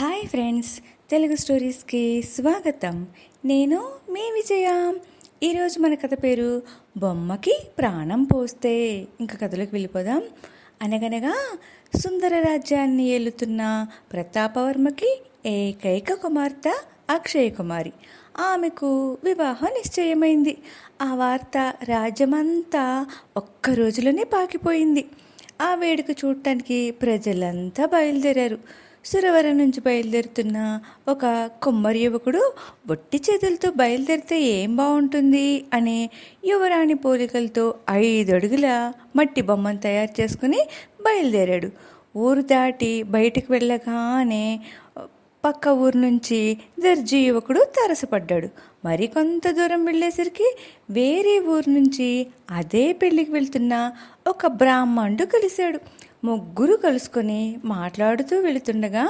Hi friends, Telugu స్టోరీస్కి స్వాగతం. నేను మీ విజయ. ఈరోజు మన కథ పేరు బొమ్మకి ప్రాణం పోస్తే. ఇంకా కథలోకి వెళ్ళిపోదాం. అనగనగా సుందర రాజ్యాన్ని ఏలుతున్న ప్రతాపవర్మకి ఏకైక కుమార్తె అక్షయ కుమారి. ఆమెకు వివాహం నిశ్చయమైంది. ఆ వార్త రాజ్యమంతా ఒక్క రోజులోనే పాకిపోయింది. ఆ వేడుక చూడటానికి ప్రజలంతా బయలుదేరారు. సురవరం నుంచి బయలుదేరుతున్న ఒక కుమ్మరి యువకుడు ఒట్టి చేతులతో బయలుదేరితే ఏం బాగుంటుంది అనే యువరాణి పోలికలతో 5 అడుగుల మట్టి బొమ్మను తయారు చేసుకుని బయలుదేరాడు. ఊరు దాటి బయటకు వెళ్ళగానే పక్క ఊరు నుంచి దర్జీ యువకుడు తారసపడ్డాడు. మరి కొంత దూరం వెళ్ళేసరికి వేరే ఊరు నుంచి అదే పెళ్ళికి వెళ్తున్న ఒక బ్రాహ్మణుడు కలిశాడు. ముగ్గురు కలుసుకొని మాట్లాడుతూ వెళుతుండగా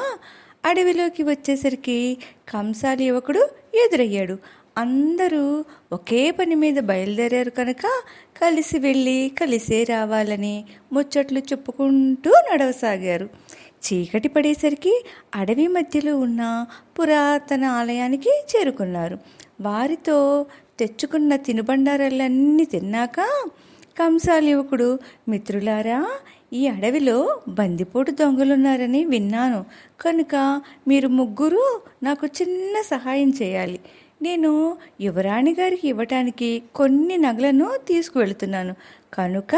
అడవిలోకి వచ్చేసరికి కంసాలి యువకుడు ఎదురయ్యాడు. అందరూ ఒకే పని మీద బయలుదేరారు కనుక కలిసి వెళ్ళి కలిసే రావాలని ముచ్చట్లు చెప్పుకుంటూ నడవసాగారు. చీకటి పడేసరికి అడవి మధ్యలో ఉన్న పురాతన ఆలయానికి చేరుకున్నారు. వారితో తెచ్చుకున్న తినుబండారాలన్నీ తిన్నాక కంసాలి యువకుడు, మిత్రులారా, ఈ అడవిలో బందిపోటు దొంగలున్నారని విన్నాను కనుక మీరు ముగ్గురు నాకు చిన్న సహాయం చేయాలి. నేను యువరాణి గారికి ఇవ్వటానికి కొన్ని నగలను తీసుకువెళుతున్నాను కనుక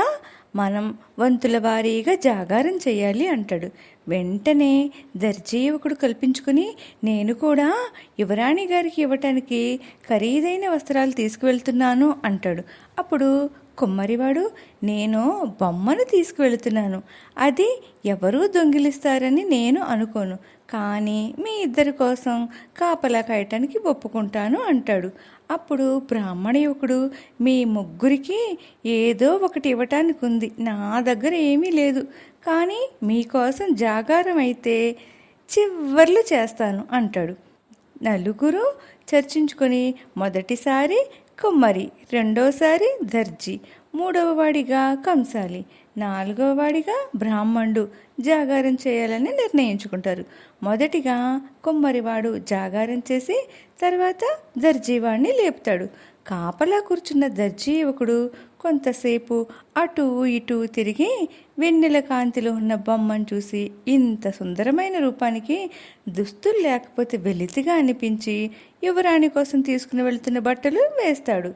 మనం వంతుల వారీగా జాగారం చేయాలి అంటాడు. వెంటనే దర్జీ యువకుడు కల్పించుకుని, నేను కూడా యువరాణి గారికి ఇవ్వటానికి ఖరీదైన వస్త్రాలు తీసుకువెళ్తున్నాను అంటాడు. అప్పుడు కుమ్మరివాడు, నేను బొమ్మను తీసుకువెళుతున్నాను, అది ఎవరూ దొంగిలిస్తారని నేను అనుకోను, కానీ మీ ఇద్దరి కోసం కాపలా కాయటానికి ఒప్పుకుంటాను అంటాడు. అప్పుడు బ్రాహ్మణ యువకుడు, మీ ముగ్గురికి ఏదో ఒకటి ఇవ్వటానికి ఉంది, నా దగ్గర ఏమీ లేదు, కానీ మీకోసం జాగారం అయితే చివర్లు చేస్తాను అంటాడు. నలుగురు చర్చించుకొని మొదటిసారి కుమ్మరి, రెండోసారి దర్జీ, మూడవ వాడిగా కంసాలి, 4వ వాడిగా బ్రాహ్మణుడు జాగారం చేయాలని నిర్ణయించుకుంటారు. మొదటిగా కుమ్మరివాడు జాగారం చేసి తర్వాత దర్జీవాడిని లేపుతాడు. కాపలా కూర్చున్న దర్జీ యువకుడు కొంతసేపు అటూ ఇటూ తిరిగి వెన్నెల కాంతిలో ఉన్న బొమ్మను చూసి ఇంత సుందరమైన రూపానికి దుస్తులు లేకపోతే వెలితిగా అనిపించి యువరాణి కోసం తీసుకుని వెళ్తున్న బట్టలు వేస్తాడు.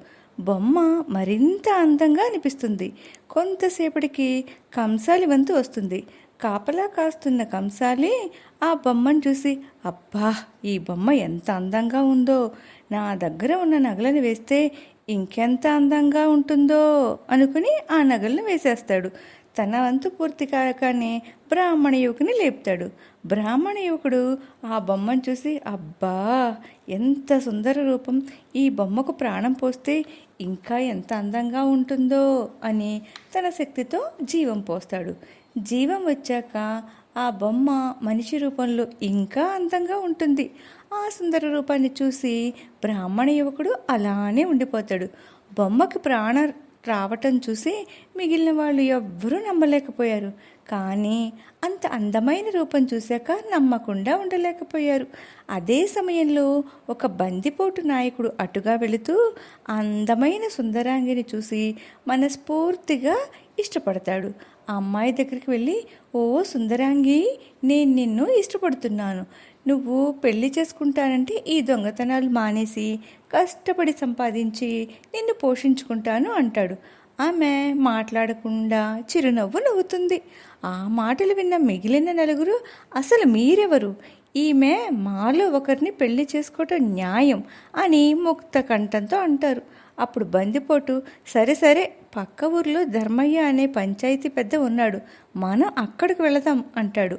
బొమ్మ మరింత అందంగా అనిపిస్తుంది. కొంతసేపటికి కంసాలి వంతు వస్తుంది. కాపలా కాస్తున్న కంసాలి ఆ బొమ్మను చూసి, అబ్బా, ఈ బొమ్మ ఎంత అందంగా ఉందో, నా దగ్గర ఉన్న నగలను వేస్తే ఇంకెంత అందంగా ఉంటుందో అనుకుని ఆ నగలను వేసేస్తాడు. తన వంతు పూర్తి కాకనే బ్రాహ్మణ యువకుని లేపుతాడు. బ్రాహ్మణ యువకుడు ఆ బొమ్మను చూసి, అబ్బా, ఎంత సుందర రూపం, ఈ బొమ్మకు ప్రాణం పోస్తే ఇంకా ఎంత అందంగా ఉంటుందో అని తన శక్తితో జీవం పోస్తాడు. జీవం వచ్చాక ఆ బొమ్మ మనిషి రూపంలో ఇంకా అందంగా ఉంటుంది. ఆ సుందర రూపాన్ని చూసి బ్రాహ్మణ యువకుడు అలానే ఉండిపోతాడు. బొమ్మకి ప్రాణం రావటం చూసి మిగిలిన వాళ్ళు ఎవ్వరూ నమ్మలేకపోయారు. కానీ అంత అందమైన రూపం చూశాక నమ్మకుండా ఉండలేకపోయారు. అదే సమయంలో ఒక బందిపోటు నాయకుడు అటుగా వెళుతూ అందమైన సుందరాంగిని చూసి మనస్ఫూర్తిగా ఇష్టపడతాడు. ఆ అమ్మాయి దగ్గరికి వెళ్ళి, ఓ సుందరాంగి, నేను నిన్ను ఇష్టపడుతున్నాను, నువ్వు పెళ్లి చేసుకుంటానంటే ఈ దొంగతనాలు మానేసి కష్టపడి సంపాదించి నిన్ను పోషించుకుంటాను అంటాడు. ఆమె మాట్లాడకుండా చిరునవ్వు నవ్వుతుంది. ఆ మాటలు విన్న మిగిలిన నలుగురు, అసలు మీరెవరు, ఈమె మాలో ఒకరిని పెళ్లి చేసుకోవటం న్యాయం అని ముక్త కంఠంతో అంటారు. అప్పుడు బందిపోటు, సరే సరే, పక్క ఊర్లో ధర్మయ్య అనే పంచాయతీ పెద్ద ఉన్నాడు, మనం అక్కడికి వెళదాం అంటాడు.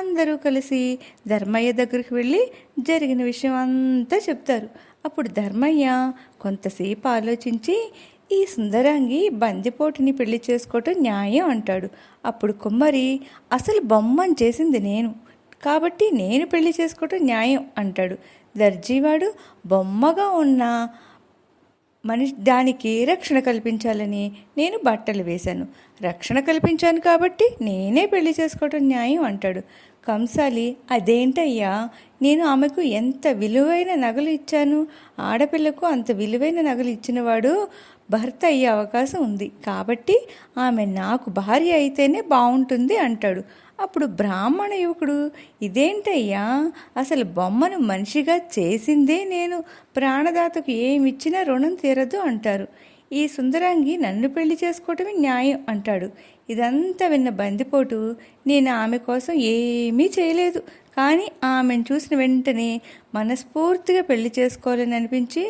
అందరూ కలిసి ధర్మయ్య దగ్గరికి వెళ్ళి జరిగిన విషయం అంతా చెప్తారు. అప్పుడు ధర్మయ్య కొంతసేపు ఆలోచించి, ఈ సుందరాంగి బందిపోటుని పెళ్లి చేసుకోవటం న్యాయం అంటాడు. అప్పుడు కుమ్మరి, అసలు బొమ్మను చేసింది నేను కాబట్టి నేను పెళ్లి చేసుకోవటం న్యాయం అంటాడు. దర్జీవాడు, బొమ్మగా ఉన్న దానికి రక్షణ కల్పించాలని నేను బట్టలు వేశాను. రక్షణ కల్పించాను కాబట్టి నేనే పెళ్లి చేసుకోవటం న్యాయం అంటాడు. కంసాలి, అదేంటయ్యా, నేను ఆమెకు ఎంత విలువైన నగలు ఇచ్చాను. ఆడపిల్లకు అంత విలువైన నగలు ఇచ్చినవాడు భర్త అయ్యే అవకాశం ఉంది. కాబట్టి ఆమె నాకు భార్య అయితేనే బాగుంటుంది అంటాడు. అప్పుడు బ్రాహ్మణ యువకుడు, ఇదేంటయ్యా, అసలు బొమ్మను మనిషిగా చేసిందే నేను, ప్రాణదాతకు ఏమిచ్చినా రుణం తీరదు అంటారు. ఈ సుందరాంగి నన్ను పెళ్లి చేసుకోవటమే న్యాయం అంటాడు. ఇదంతా విన్న బందిపోటు, నేను ఆమె కోసం ఏమీ చేయలేదు, కానీ ఆమెను చూసిన వెంటనే మనస్ఫూర్తిగా పెళ్లి చేసుకోవాలని అనిపించి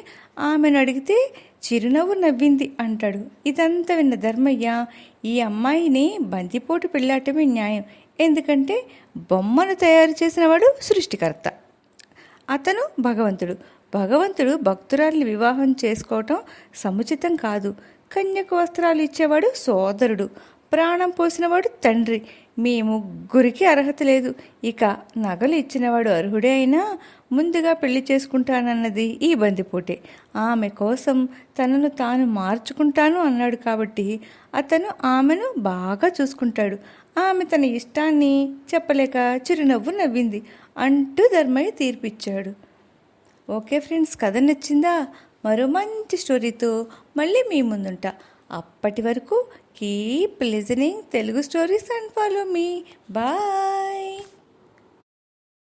ఆమెను అడిగితే చిరునవ్వు నవ్వింది అంటాడు. ఇదంతా విన్న ధర్మయ్య, ఈ అమ్మాయిని బందిపోటు పెళ్ళాటమే న్యాయం, ఎందుకంటే బొమ్మను తయారు చేసినవాడు సృష్టికర్త, అతను భగవంతుడు భక్తురాల్ని వివాహం చేసుకోవటం సముచితం కాదు. కన్యకు వస్త్రాలు ఇచ్చేవాడు సోదరుడు, ప్రాణం పోసినవాడు తండ్రి. మీ ముగ్గురికి అర్హత లేదు. ఇక నగలు ఇచ్చినవాడు అర్హుడే అయినా ముందుగా పెళ్లి చేసుకుంటానన్నది ఈ బందిపోటే. ఆమె కోసం తనను తాను మార్చుకుంటాను అన్నాడు కాబట్టి అతను ఆమెను బాగా చూసుకుంటాడు. ఆమె తన ఇష్టాన్ని చెప్పలేక చిరునవ్వు నవ్వింది అంటూ ధర్మయ్య తీర్పిచ్చాడు. ఓకే ఫ్రెండ్స్, కథ నచ్చిందా? మరో మంచి స్టోరీతో మళ్ళీ మీ ముందుంటా. అప్పటి వరకు keep listening Telugu stories and follow me. Bye.